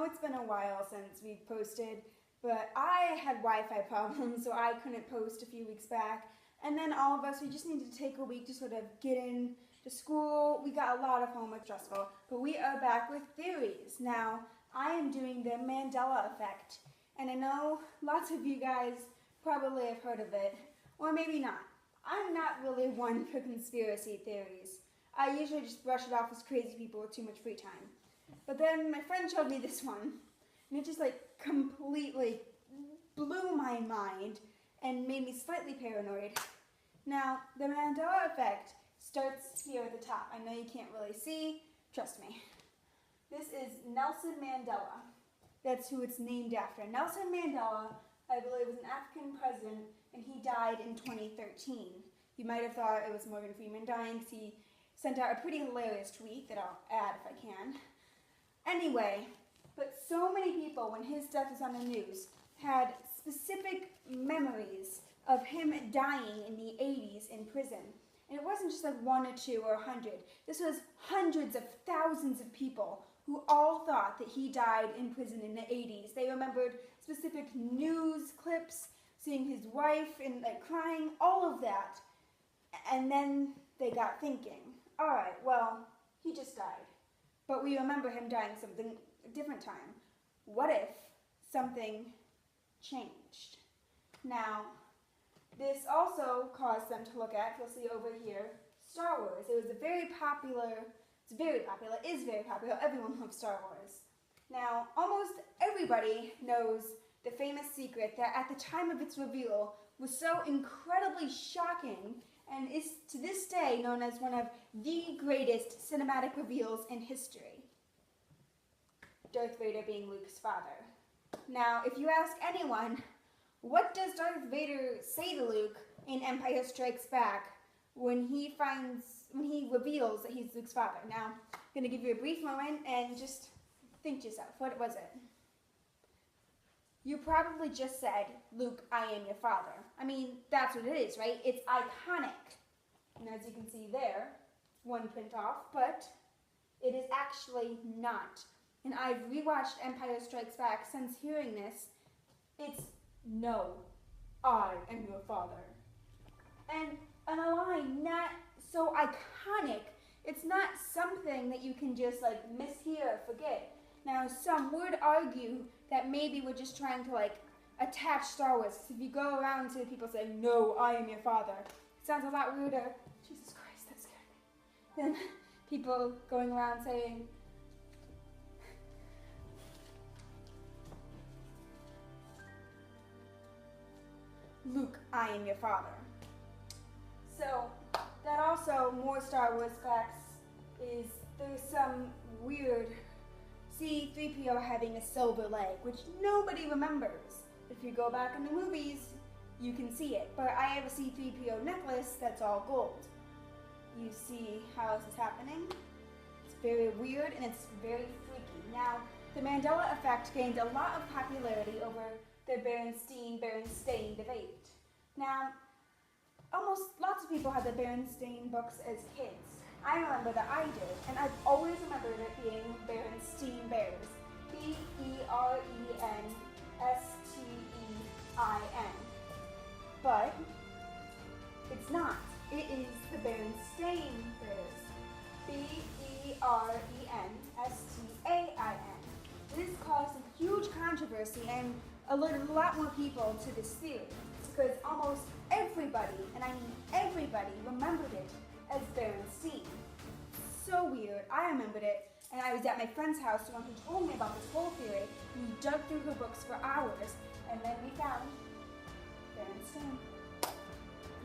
it's been a while since we've posted, but I had Wi-Fi problems, so I couldn't post a few weeks back. And then all of us, we just needed to take a week to sort of get in to school. We got a lot of homework, stressful, but we are back with theories. Now, I am doing the Mandela effect, and I know lots of you guys probably have heard of it, or maybe not. I'm not really one for conspiracy theories. I usually just brush it off as crazy people with too much free time. But then my friend showed me this one, and it just like completely blew my mind and made me slightly paranoid. Now, the Mandela effect starts here at the top. I know you can't really see, trust me. This is Nelson Mandela. That's who it's named after. Nelson Mandela, I believe, was an African president, and he died in 2013. You might have thought it was Morgan Freeman dying, because he sent out a pretty hilarious tweet that I'll add if I can. Anyway, but so many people, when his death was on the news, had specific memories of him dying in the 80s in prison. And it wasn't just like 1 or 2 or 100. This was hundreds of thousands of people who all thought that he died in prison in the 80s. They remembered specific news clips, seeing his wife and like crying, all of that. And then they got thinking, all right, well, he just died. But we remember him dying something a different time. What if something changed? Now, this also caused them to look at, you'll see over here, Star Wars. It was is very popular, everyone loves Star Wars. Now, almost everybody knows the famous secret that at the time of its reveal was so incredibly shocking and is to this day known as one of the greatest cinematic reveals in history. Darth Vader being Luke's father. Now, if you ask anyone, what does Darth Vader say to Luke in Empire Strikes Back when he reveals that he's Luke's father? Now, I'm going to give you a brief moment and just think to yourself, what was it? You probably just said, Luke, I am your father. I mean, that's what it is, right? It's iconic. And as you can see there, one print off, but it is actually not. And I've rewatched Empire Strikes Back since hearing this. It's, no, I am your father. And a line not so iconic, it's not something that you can just like mishear or forget. Now, some would argue that maybe we're just trying to like attach Star Wars. If you go around to people saying, no, I am your father, it sounds a lot ruder. Jesus Christ, that scared me. Then people going around saying, Luke, I am your father. So, that also, more Star Wars facts, is there's some weird C-3PO having a silver leg, which nobody remembers. If you go back in the movies, you can see it. But I have a C-3PO necklace that's all gold. You see how this is happening? It's very weird and it's very freaky. Now, the Mandela effect gained a lot of popularity over the Berenstain debate. Now, lots of people had the Berenstain books as kids. I remember that I did, and I've always remembered it being Berenstain Bears. Berensstein. But it's not. It is the Berenstain Bears. Berenstain. This caused a huge controversy and alerted a lot more people to this theory, because almost everybody, and I mean everybody, remembered it as Berenstain. So weird. I remembered it, and I was at my friend's house, the one who told me about this whole theory, and we dug through her books for hours, and then we found Berenstain.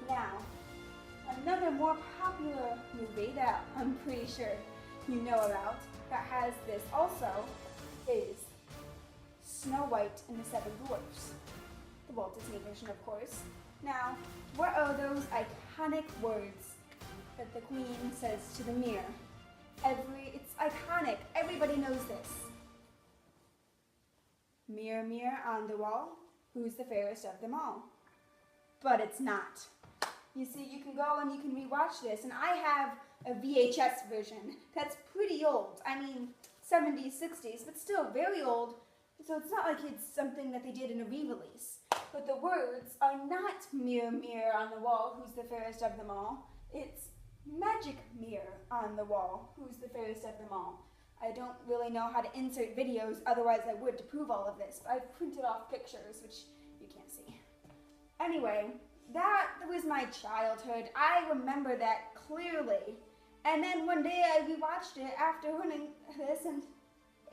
Now, another more popular movie that I'm pretty sure you know about, that has this also, is Snow White and the Seven Dwarfs. The Walt Disney version, of course. Now, what are those iconic words that the Queen says to the mirror? It's iconic. Everybody knows this. Mirror, mirror on the wall, who's the fairest of them all? But it's not. You see, you can go and you can rewatch this, and I have a VHS version that's pretty old. I mean, 70s, 60s, but still very old. So it's not like it's something that they did in a re-release. But the words are not mirror, mirror on the wall, who's the fairest of them all. It's magic mirror on the wall, who's the fairest of them all. I don't really know how to insert videos, otherwise I would to prove all of this, but I've printed off pictures, which you can't see. Anyway, that was my childhood. I remember that clearly. And then one day I rewatched it after learning this, and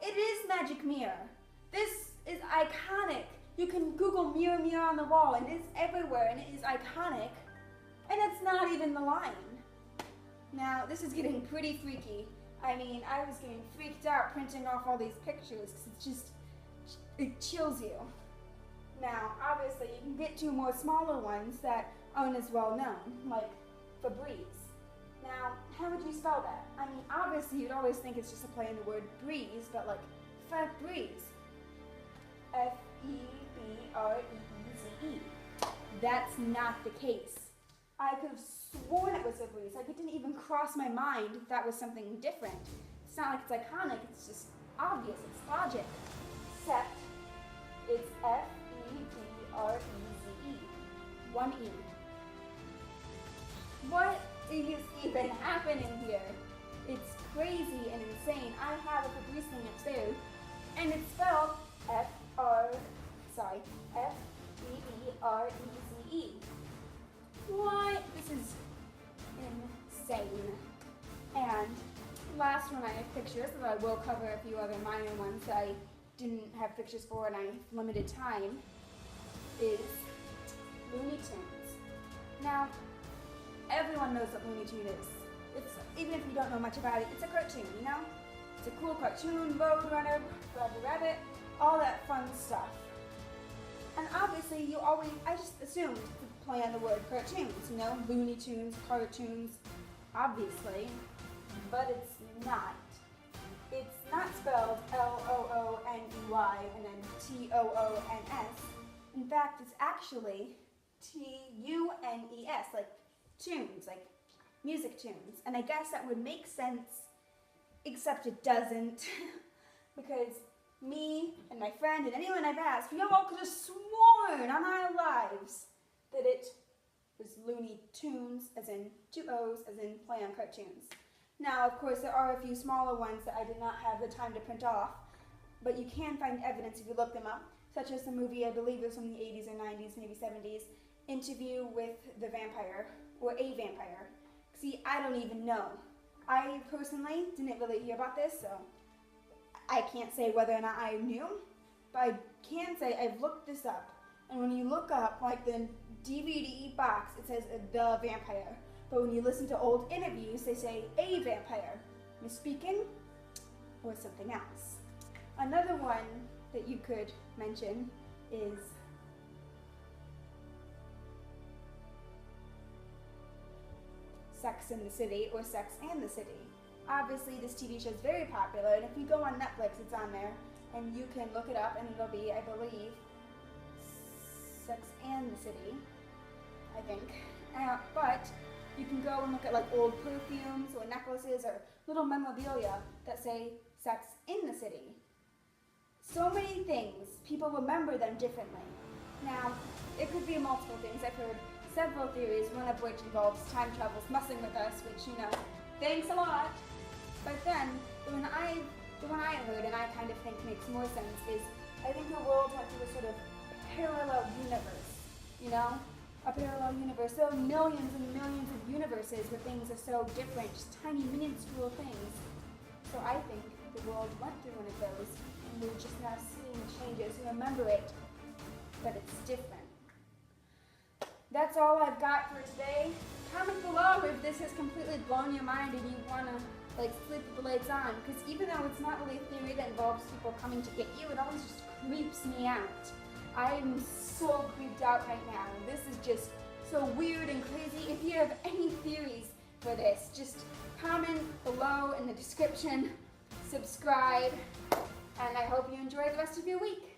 it is magic mirror. This is iconic. You can Google mirror, mirror on the wall, and it's everywhere, and it is iconic. And it's not even the line. Now, this is getting pretty freaky. I mean, I was getting freaked out printing off all these pictures, because it's just, it chills you. Now, obviously, you can get to more smaller ones that aren't as well known, like Febreze. Now, how would you spell that? I mean, obviously, you'd always think it's just a play on the word breeze, but like, Febreze. F-E-B-R-E-E-Z-E. That's not the case. I could have sworn it was Febreze. Like, it didn't even cross my mind that was something different. It's not like it's iconic, it's just obvious, it's logic. Except, it's F-E-B-R-E-Z-E. One E. What is even happening here? It's crazy and insane. I have a Febreze thing upstairs, and it's spelled F-E-B-R-E-Z-E. What? This is insane. And last one I have pictures, but I will cover a few other minor ones that I didn't have pictures for and I have limited time, is Looney Tunes. Now, everyone knows what Looney Tune is. It's, even if you don't know much about it, it's a cartoon, you know? It's a cool cartoon, Roadrunner, Roger Rabbit, all that fun stuff. And obviously, I just assumed to play on the word cartoons, you know? Looney Tunes, cartoons, obviously. But it's not. It's not spelled L-O-O-N-E-Y and then T-O-O-N-S. In fact, it's actually T-U-N-E-S, like tunes, like music tunes. And I guess that would make sense, except it doesn't. Because me and my friend and anyone I've asked, we all could have sworn on our lives that it was Looney Tunes, as in two O's, as in play on cartoons. Now, of course, there are a few smaller ones that I did not have the time to print off, but you can find evidence if you look them up, such as the movie, I believe it was from the 80s or 90s, maybe 70s, Interview with the Vampire, or A Vampire. See, I don't even know. I personally didn't really hear about this, so I can't say whether or not I knew, but I can say I've looked this up. And when you look up, like the DVD box, it says The Vampire. But when you listen to old interviews, they say A Vampire. Misspeaking or something else. Another one that you could mention is Sex in the City or Sex and the City. Obviously, this TV show is very popular, and if you go on Netflix, it's on there, and you can look it up, and it'll be, I believe, Sex and the City, I think. But you can go and look at like old perfumes or necklaces or little memorabilia that say Sex in the City. So many things, people remember them differently. Now, it could be multiple things. I've heard several theories, one of which involves time travels messing with us, which, you know, thanks a lot. But then, the one I heard, and I kind of think makes more sense, is I think the world went through a sort of parallel universe, you know? A parallel universe. There are millions and millions of universes where things are so different, just tiny, minuscule things. So I think the world went through one of those, and we're just now seeing the changes. We remember it, but it's different. That's all I've got for today. Comment below if this has completely blown your mind and you want to like sleep with the lights on, because even though it's not really a theory that involves people coming to get you, it always just creeps me out. I'm so creeped out right now. This is just so weird and crazy. If you have any theories for this, just comment below in the description, subscribe, and I hope you enjoy the rest of your week.